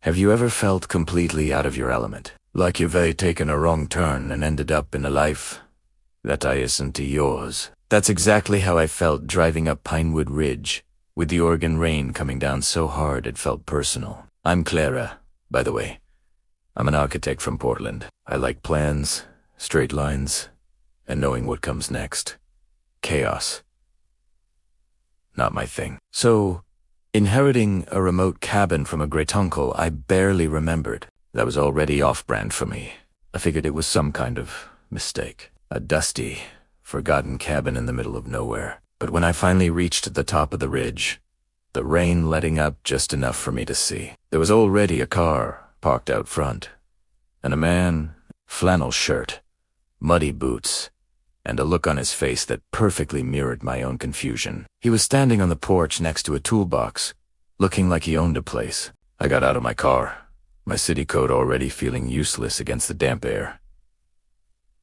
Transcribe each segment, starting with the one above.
Have you ever felt completely out of your element? Like you've taken a wrong turn and ended up in a life that isn't yours? That's exactly how I felt driving up Pinewood Ridge, with the Oregon rain coming down so hard it felt personal. I'm Clara, by the way. I'm an architect from Portland. I like plans, straight lines, and knowing what comes next. Chaos. Not my thing. So, inheriting a remote cabin from a great-uncle I barely remembered. That was already off-brand for me. I figured it was some kind of mistake. A dusty, forgotten cabin in the middle of nowhere. But when I finally reached the top of the ridge, the rain letting up just enough for me to see, there was already a car parked out front, and a man, flannel shirt, muddy boots, and a look on his face that perfectly mirrored my own confusion. He was standing on the porch next to a toolbox, looking like he owned a place. I got out of my car, my city coat already feeling useless against the damp air.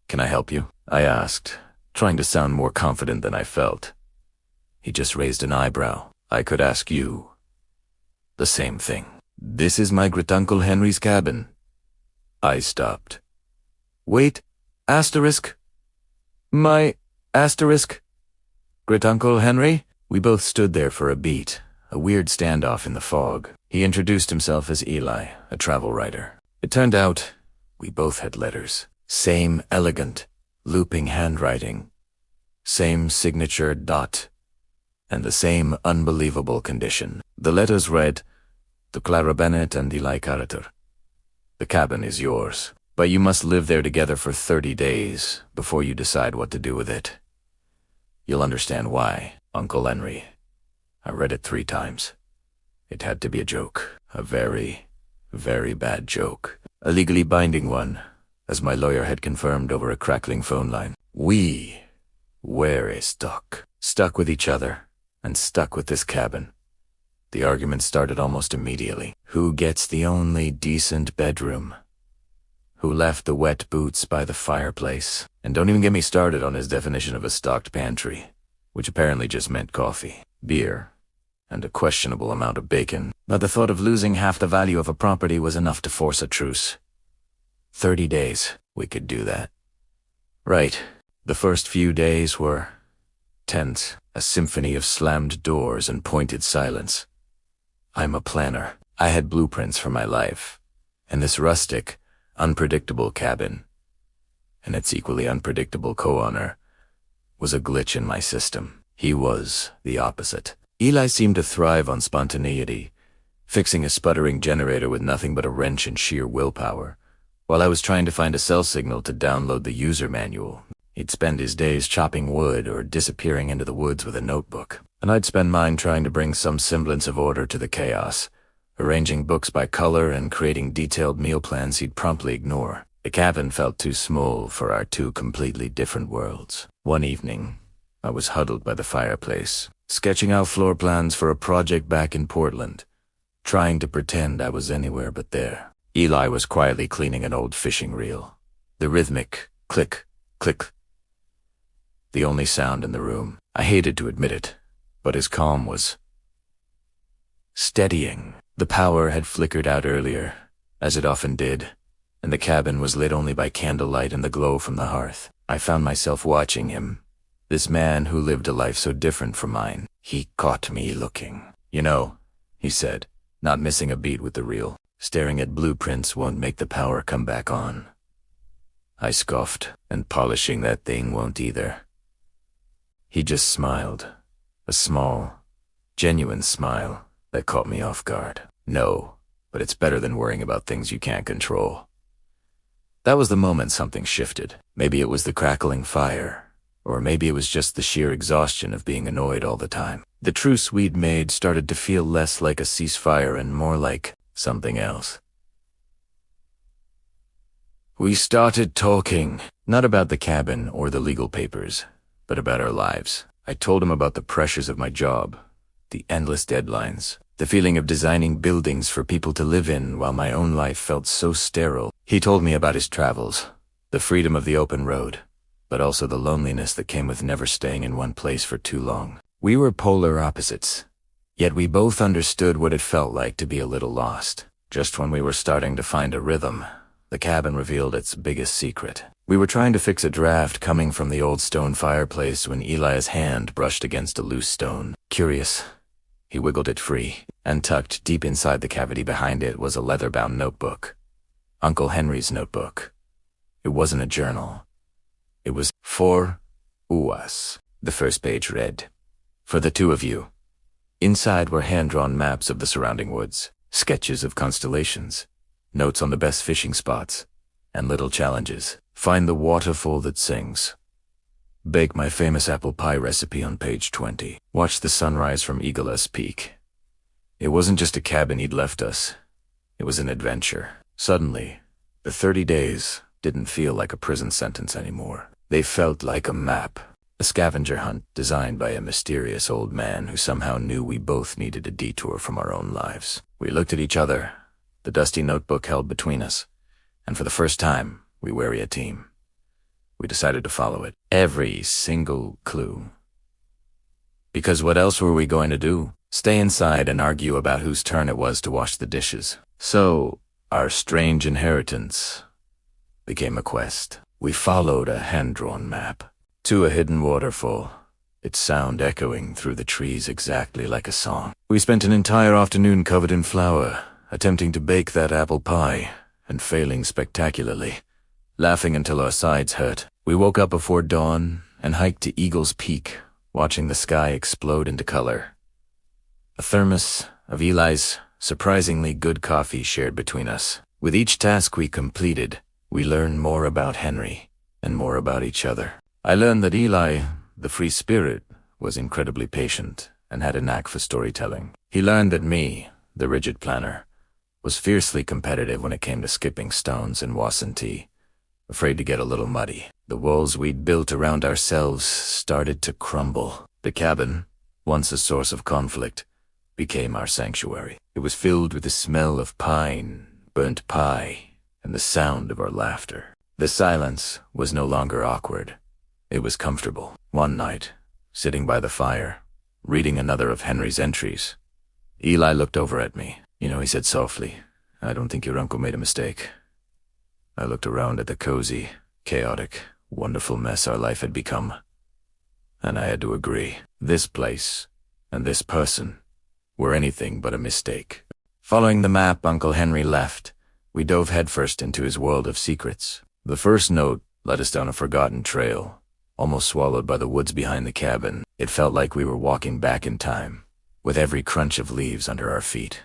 "Can I help you?" I asked, trying to sound more confident than I felt. He just raised an eyebrow. "I could ask you the same thing." "This is my great-uncle Henry's cabin." I stopped. "Wait, asterisk. My asterisk. Great-uncle Henry?" We both stood there for a beat, a weird standoff in the fog. He introduced himself as Eli, a travel writer. It turned out we both had letters. Same elegant, looping handwriting. Same signature dot. And the same unbelievable condition. The letters read, "To Clara Bennett and Eli Carter. The cabin is yours, but you must live there together for 30 days before you decide what to do with it. You'll understand why, Uncle Henry." I read it 3 times. It had to be a joke. A very, very bad joke. A legally binding one, as my lawyer had confirmed over a crackling phone line. We were stuck. Stuck with each other, and stuck with this cabin. The argument started almost immediately. Who gets the only decent bedroom? Who left the wet boots by the fireplace? And don't even get me started on his definition of a stocked pantry, which apparently just meant coffee, beer, and a questionable amount of bacon. But the thought of losing half the value of a property was enough to force a truce. 30 days, we could do that. Right. The first few days were tense, a symphony of slammed doors and pointed silence. I'm a planner. I had blueprints for my life, and this rustic, unpredictable cabin, and its equally unpredictable co-owner, was a glitch in my system. He was the opposite. Eli seemed to thrive on spontaneity, fixing a sputtering generator with nothing but a wrench and sheer willpower, while I was trying to find a cell signal to download the user manual. He'd spend his days chopping wood or disappearing into the woods with a notebook, and I'd spend mine trying to bring some semblance of order to the chaos, arranging books by color and creating detailed meal plans he'd promptly ignore. The cabin felt too small for our 2 completely different worlds. One evening, I was huddled by the fireplace, sketching out floor plans for a project back in Portland, trying to pretend I was anywhere but there. Eli was quietly cleaning an old fishing reel. The rhythmic click, click, the only sound in the room. I hated to admit it, but his calm was steadying. The power had flickered out earlier, as it often did, and the cabin was lit only by candlelight and the glow from the hearth. I found myself watching him, this man who lived a life so different from mine. He caught me looking. "You know," he said, not missing a beat with the reel, "staring at blueprints won't make the power come back on." I scoffed, "And polishing that thing won't either." He just smiled, a small, genuine smile that caught me off guard. "No, but it's better than worrying about things you can't control." That was the moment something shifted. Maybe it was the crackling fire, or maybe it was just the sheer exhaustion of being annoyed all the time. The truce we'd made started to feel less like a ceasefire and more like something else. We started talking, not about the cabin or the legal papers, but about our lives. I told him about the pressures of my job, the endless deadlines, the feeling of designing buildings for people to live in while my own life felt so sterile. He told me about his travels, the freedom of the open road, but also the loneliness that came with never staying in one place for too long. We were polar opposites, yet we both understood what it felt like to be a little lost. Just when we were starting to find a rhythm, the cabin revealed its biggest secret. We were trying to fix a draft coming from the old stone fireplace when Eli's hand brushed against a loose stone. Curious, he wiggled it free, and tucked deep inside the cavity behind it was a leather-bound notebook. Uncle Henry's notebook. It wasn't a journal. It was for us. The first page read, "For the two of you." Inside were hand-drawn maps of the surrounding woods, sketches of constellations, notes on the best fishing spots, and little challenges. Find the waterfall that sings. Bake my famous apple pie recipe on page 20. Watch the sunrise from Eagle's Peak. It wasn't just a cabin he'd left us. It was an adventure. Suddenly, the 30 days didn't feel like a prison sentence anymore. They felt like a map. A scavenger hunt designed by a mysterious old man who somehow knew we both needed a detour from our own lives. We looked at each other, the dusty notebook held between us, and for the first time, we were a team. We decided to follow it. Every single clue. Because what else were we going to do? Stay inside and argue about whose turn it was to wash the dishes. So, our strange inheritance became a quest. We followed a hand-drawn map to a hidden waterfall, its sound echoing through the trees exactly like a song. We spent an entire afternoon covered in flour, attempting to bake that apple pie, and failing spectacularly, laughing until our sides hurt. We woke up before dawn and hiked to Eagle's Peak, watching the sky explode into color. A thermos of Eli's surprisingly good coffee shared between us. With each task we completed, we learned more about Henry and more about each other. I learned that Eli, the free spirit, was incredibly patient and had a knack for storytelling. He learned that me, the rigid planner, was fiercely competitive when it came to skipping stones and wassin tea, afraid to get a little muddy. The walls we'd built around ourselves started to crumble. The cabin, once a source of conflict, became our sanctuary. It was filled with the smell of pine, burnt pie, and the sound of our laughter. The silence was no longer awkward. It was comfortable. One night, sitting by the fire, reading another of Henry's entries, Eli looked over at me. "You know," he said softly, "I don't think your uncle made a mistake." I looked around at the cozy, chaotic, wonderful mess our life had become, and I had to agree. This place and this person were anything but a mistake. Following the map Uncle Henry left, we dove headfirst into his world of secrets. The first note led us down a forgotten trail, almost swallowed by the woods behind the cabin. It felt like we were walking back in time, with every crunch of leaves under our feet.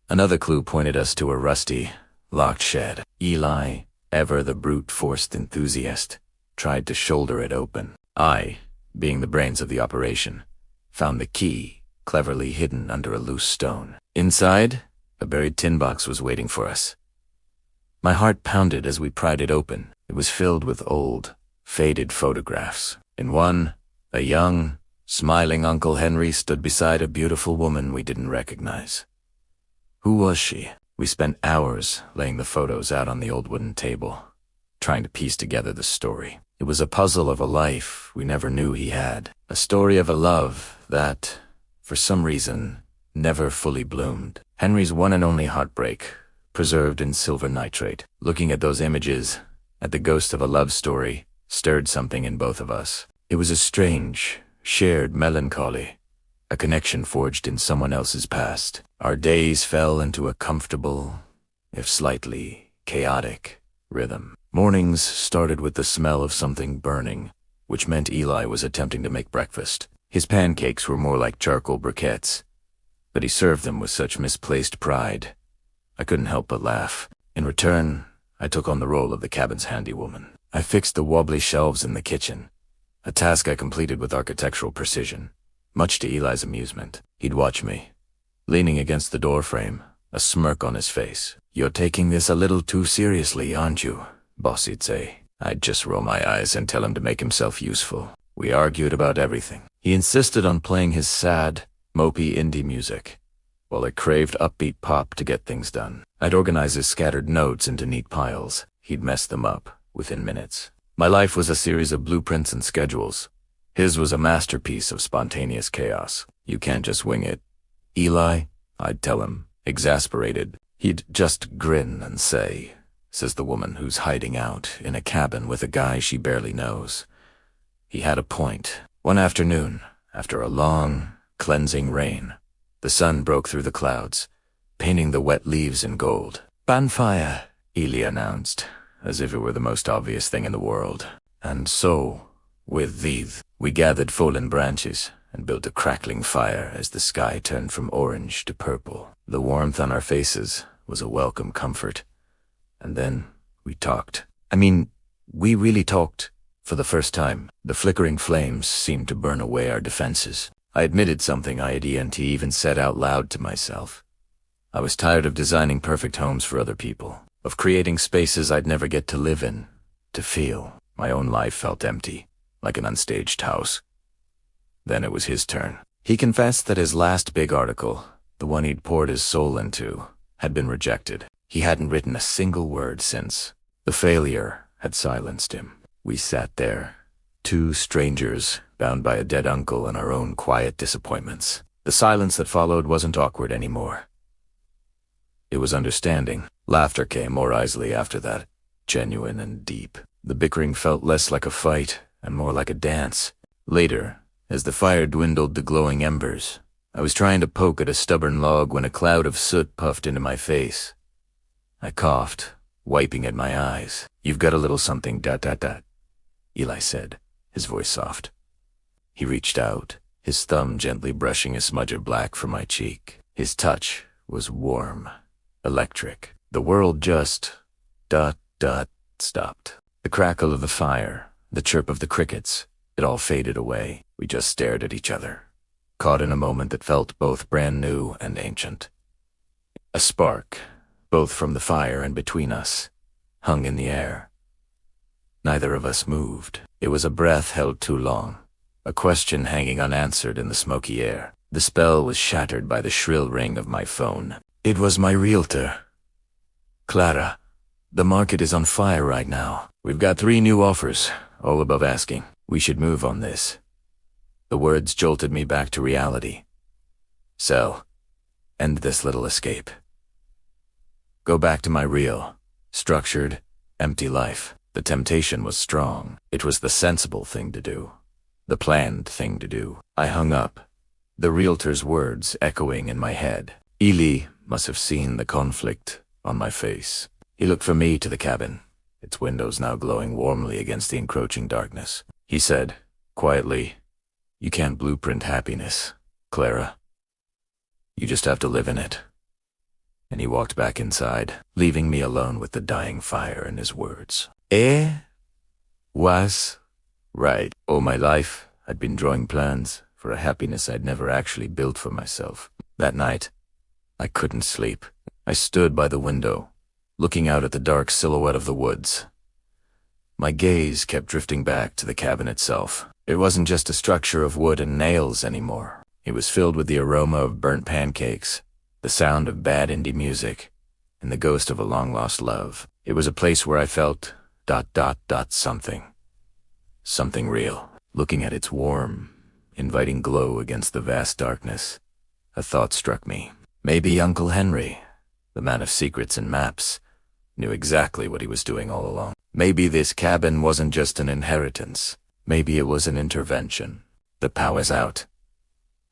Another clue pointed us to a rusty, locked shed. Eli, ever the brute-forced enthusiast, tried to shoulder it open. I, being the brains of the operation, found the key cleverly hidden under a loose stone. Inside, a buried tin box was waiting for us. My heart pounded as we pried it open. It was filled with old, faded photographs. In one, a young, smiling Uncle Henry stood beside a beautiful woman we didn't recognize. Who was she? We spent hours laying the photos out on the old wooden table, trying to piece together the story. It was a puzzle of a life we never knew he had. A story of a love that, for some reason, never fully bloomed. Henry's one and only heartbreak, preserved in silver nitrate. Looking at those images, at the ghost of a love story, stirred something in both of us. It was a strange, shared melancholy, a connection forged in someone else's past. Our days fell into a comfortable, if slightly chaotic, rhythm. Mornings started with the smell of something burning, which meant Eli was attempting to make breakfast. His pancakes were more like charcoal briquettes, but he served them with such misplaced pride. I couldn't help but laugh. In return, I took on the role of the cabin's handywoman. I fixed the wobbly shelves in the kitchen, a task I completed with architectural precision, much to Eli's amusement. He'd watch me, leaning against the doorframe, a smirk on his face. "You're taking this a little too seriously, aren't you?" Boss, he'd say. I'd just roll my eyes and tell him to make himself useful. We argued about everything. He insisted on playing his sad, mopey indie music, while I craved upbeat pop to get things done. I'd organize his scattered notes into neat piles. He'd mess them up within minutes. My life was a series of blueprints and schedules. His was a masterpiece of spontaneous chaos. You can't just wing it. Eli I'd tell him, exasperated. He'd just grin and say, says the woman who's hiding out in a cabin with a guy she barely knows. He had a point. One afternoon, after a long, cleansing rain, the sun broke through the clouds, painting the wet leaves in gold. "Bonfire," Ely announced, as if it were the most obvious thing in the world. And so, with these, we gathered fallen branches and built a crackling fire as the sky turned from orange to purple. The warmth on our faces was a welcome comfort. And then we talked. We really talked. For the first time, the flickering flames seemed to burn away our defenses. I admitted something I hadn't even said out loud to myself. I was tired of designing perfect homes for other people, of creating spaces I'd never get to live in, to feel. My own life felt empty, like an unstaged house. Then it was his turn. He confessed that his last big article, the one he'd poured his soul into, had been rejected. He hadn't written a single word since. The failure had silenced him. We sat there, two strangers, bound by a dead uncle and our own quiet disappointments. The silence that followed wasn't awkward anymore. It was understanding. Laughter came more easily after that, genuine and deep. The bickering felt less like a fight and more like a dance. Later, as the fire dwindled to glowing embers, I was trying to poke at a stubborn log when a cloud of soot puffed into my face. I coughed, wiping at my eyes. "You've got a little something, ... Eli said, his voice soft. He reached out, his thumb gently brushing a smudge of black from my cheek. His touch was warm, electric. The world just ... stopped. The crackle of the fire, the chirp of the crickets, it all faded away. We just stared at each other, caught in a moment that felt both brand new and ancient. A spark, both from the fire and between us, hung in the air. Neither of us moved. It was a breath held too long, a question hanging unanswered in the smoky air. The spell was shattered by the shrill ring of my phone. It was my realtor. "Clara, the market is on fire right now. We've got 3 new offers, all above asking. We should move on this." The words jolted me back to reality. Sell. End this little escape. Go back to my real, structured, empty life. The temptation was strong. It was the sensible thing to do, the planned thing to do. I hung up, the realtor's words echoing in my head. Ely must have seen the conflict on my face. He looked from me to the cabin, its windows now glowing warmly against the encroaching darkness. He said, quietly, "You can't blueprint happiness, Clara. You just have to live in it." And he walked back inside, leaving me alone with the dying fire in his words. Was right. All my life, I'd been drawing plans for a happiness I'd never actually built for myself. That night, I couldn't sleep. I stood by the window, looking out at the dark silhouette of the woods. My gaze kept drifting back to the cabin itself. It wasn't just a structure of wood and nails anymore. It was filled with the aroma of burnt pancakes, the sound of bad indie music, and the ghost of a long-lost love. It was a place where I felt ... something real. Looking at its warm, inviting glow against the vast darkness, a thought struck me. Maybe Uncle Henry, the man of secrets and maps, knew exactly what he was doing all along. Maybe this cabin wasn't just an inheritance. Maybe it was an intervention. The power's out.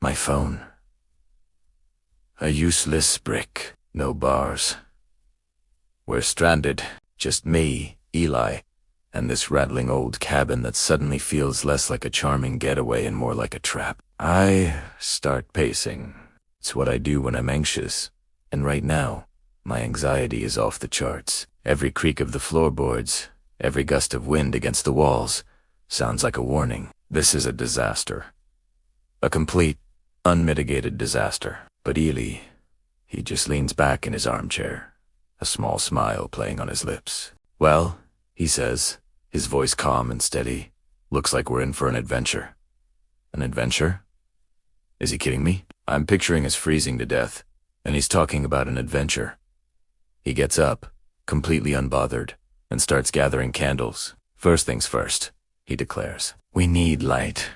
My phone. A useless brick. No bars. We're stranded. Just me, Eli, and this rattling old cabin that suddenly feels less like a charming getaway and more like a trap. I start pacing. It's what I do when I'm anxious. And right now, my anxiety is off the charts. Every creak of the floorboards, every gust of wind against the walls, sounds like a warning. This is a disaster. A complete, unmitigated disaster. But Ely, he just leans back in his armchair, a small smile playing on his lips. "Well," he says, his voice calm and steady, "looks like we're in for an adventure." An adventure? Is he kidding me? I'm picturing us freezing to death, and he's talking about an adventure. He gets up, completely unbothered, and starts gathering candles. "First things first," he declares. "We need light."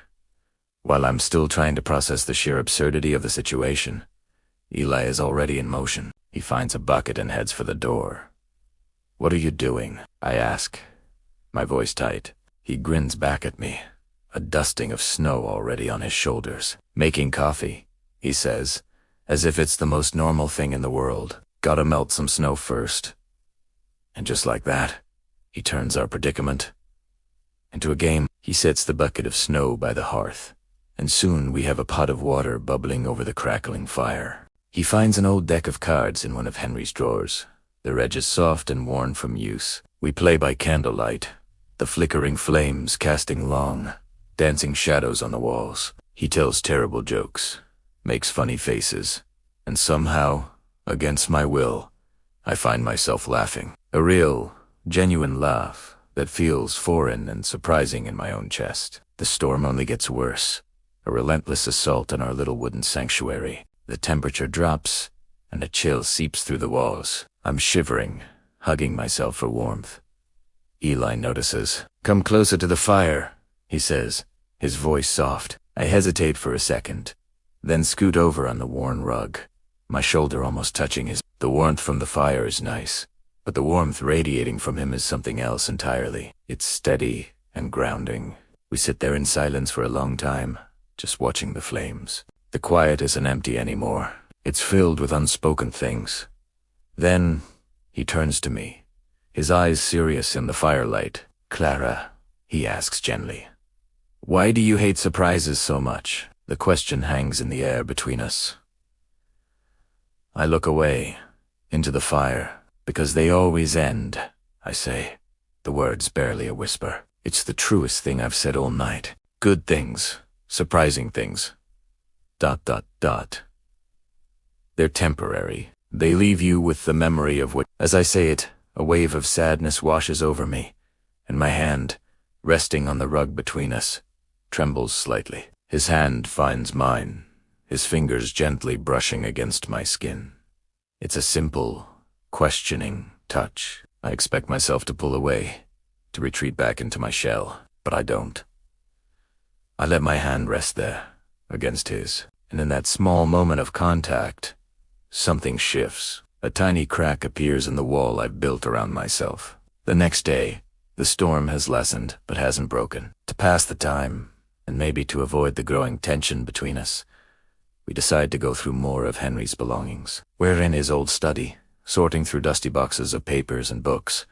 While I'm still trying to process the sheer absurdity of the situation, Eli is already in motion. He finds a bucket and heads for the door. "What are you doing?" I ask, my voice tight. He grins back at me, a dusting of snow already on his shoulders. "Making coffee," he says, as if it's the most normal thing in the world. "Gotta melt some snow first." And just like that, he turns our predicament into a game. He sets the bucket of snow by the hearth, and soon we have a pot of water bubbling over the crackling fire. He finds an old deck of cards in one of Henry's drawers, their edges soft and worn from use. We play by candlelight, the flickering flames casting long, dancing shadows on the walls. He tells terrible jokes, makes funny faces, and somehow, against my will, I find myself laughing. A real, genuine laugh that feels foreign and surprising in my own chest. The storm only gets worse, a relentless assault on our little wooden sanctuary. The temperature drops, and a chill seeps through the walls. I'm shivering, hugging myself for warmth. Eli notices. "Come closer to the fire," he says, his voice soft. I hesitate for a second, then scoot over on the worn rug, my shoulder almost touching his. The warmth from the fire is nice, but the warmth radiating from him is something else entirely. It's steady and grounding. We sit there in silence for a long time, just watching the flames. The quiet isn't empty anymore. It's filled with unspoken things. Then he turns to me, his eyes serious in the firelight. "Clara," he asks gently, "why do you hate surprises so much?" The question hangs in the air between us. I look away, into the fire. "Because they always end," I say, the words barely a whisper. It's the truest thing I've said all night. Good things, surprising things. ... They're temporary. They leave you with the memory of what. As I say it, a wave of sadness washes over me, and my hand, resting on the rug between us, trembles slightly. His hand finds mine, his fingers gently brushing against my skin. It's a simple, questioning touch. I expect myself to pull away, to retreat back into my shell, but I don't. I let my hand rest there, against his, and in that small moment of contact, something shifts. A tiny crack appears in the wall I've built around myself. The next day, the storm has lessened, but hasn't broken. To pass the time, and maybe to avoid the growing tension between us, we decide to go through more of Henry's belongings. We're in his old study, sorting through dusty boxes of papers and books,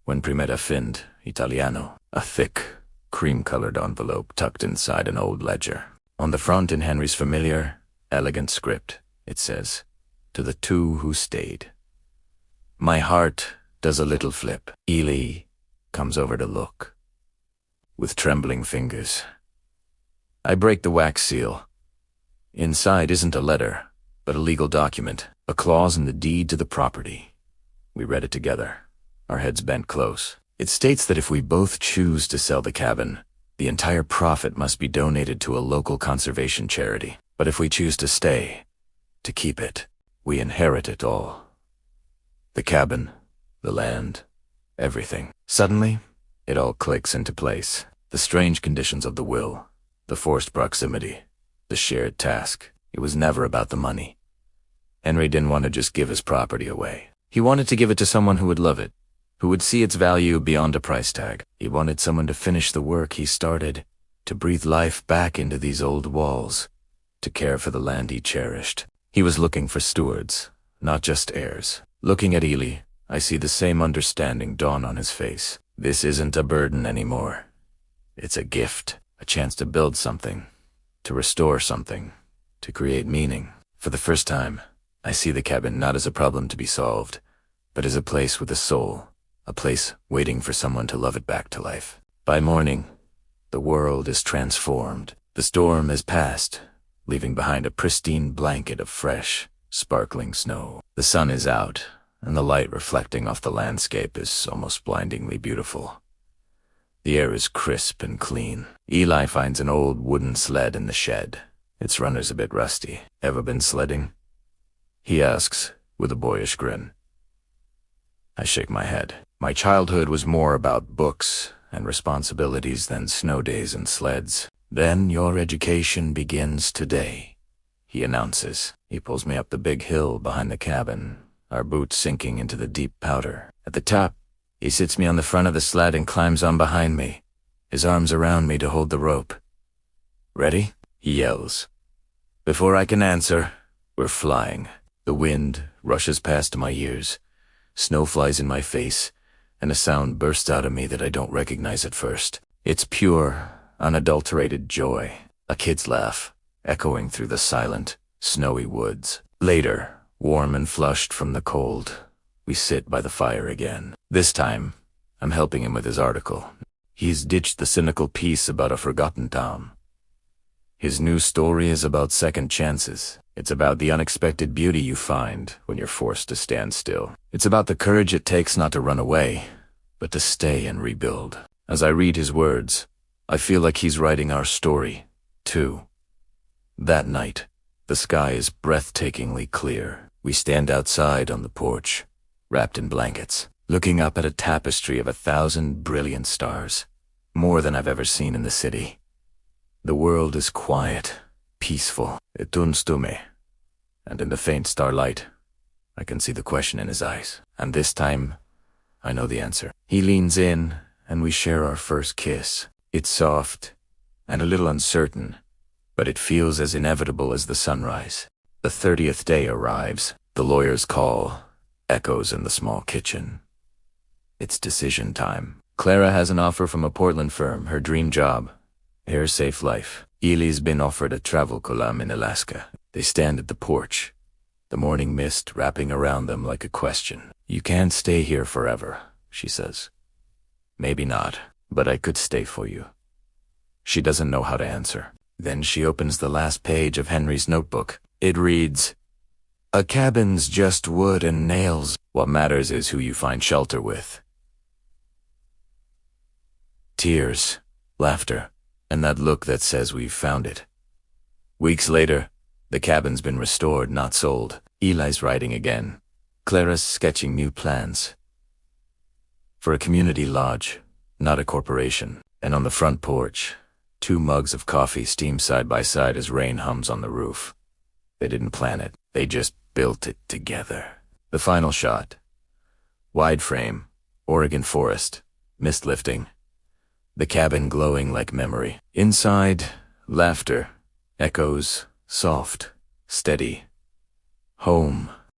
when Primera Find, Italiano, a thick, cream-colored envelope tucked inside an old ledger. On the front, in Henry's familiar, elegant script, it says, "To the two who stayed." My heart does a little flip. Eli comes over to look, with trembling fingers. I break the wax seal. Inside isn't a letter, but a legal document, a clause in the deed to the property. We read it together, our heads bent close. It states that if we both choose to sell the cabin, the entire profit must be donated to a local conservation charity. But if we choose to stay, to keep it, we inherit it all. The cabin, the land, everything. Suddenly, it all clicks into place. The strange conditions of the will, the forced proximity, the shared task. It was never about the money. Henry didn't want to just give his property away. He wanted to give it to someone who would love it, who would see its value beyond a price tag. He wanted someone to finish the work he started, to breathe life back into these old walls, to care for the land he cherished. He was looking for stewards, not just heirs. Looking at Eli, I see the same understanding dawn on his face. This isn't a burden anymore. It's a gift, a chance to build something, to restore something, to create meaning. For the first time, I see the cabin not as a problem to be solved, but as a place with a soul, a place waiting for someone to love it back to life. By morning, the world is transformed. The storm has passed, leaving behind a pristine blanket of fresh, sparkling snow. The sun is out, and the light reflecting off the landscape is almost blindingly beautiful. The air is crisp and clean. Eli finds an old wooden sled in the shed. Its runner's a bit rusty. "Ever been sledding?" he asks, with a boyish grin. I shake my head. My childhood was more about books and responsibilities than snow days and sleds. "Then your education begins today," he announces. He pulls me up the big hill behind the cabin, our boots sinking into the deep powder. At the top, he sits me on the front of the sled and climbs on behind me, his arms around me to hold the rope. "Ready?" he yells. Before I can answer, we're flying. The wind rushes past my ears, snow flies in my face, and a sound bursts out of me that I don't recognize at first. It's pure, unadulterated joy, a kid's laugh, echoing through the silent, snowy woods. Later, warm and flushed from the cold, we sit by the fire again. This time, I'm helping him with his article. He's ditched the cynical piece about a forgotten town. His new story is about second chances. It's about the unexpected beauty you find when you're forced to stand still. It's about the courage it takes not to run away, but to stay and rebuild. As I read his words, I feel like he's writing our story, too. That night, the sky is breathtakingly clear. We stand outside on the porch, wrapped in blankets, looking up at a tapestry of 1,000 brilliant stars, more than I've ever seen in the city. The world is quiet, peaceful, etunstume, and in the faint starlight, I can see the question in his eyes. And this time, I know the answer. He leans in, and we share our first kiss. It's soft and a little uncertain, but it feels as inevitable as the sunrise. The 30th day arrives. The lawyer's call echoes in the small kitchen. It's decision time. Clara has an offer from a Portland firm, her dream job, her safe life. Ely's been offered a travel column in Alaska. They stand at the porch, the morning mist wrapping around them like a question. "You can't stay here forever," she says. "Maybe not, but I could stay for you." She doesn't know how to answer. Then she opens the last page of Henry's notebook. It reads, "A cabin's just wood and nails. What matters is who you find shelter with." Tears, laughter, and that look that says we've found it. Weeks later, the cabin's been restored, not sold. Eli's writing again. Clara's sketching new plans. For a community lodge, not a corporation. And on the front porch, 2 mugs of coffee steam side by side as rain hums on the roof. They didn't plan it. They just built it together. The final shot. Wide frame, Oregon forest, mist lifting. The cabin glowing like memory. Inside, laughter, echoes, soft, steady. Home.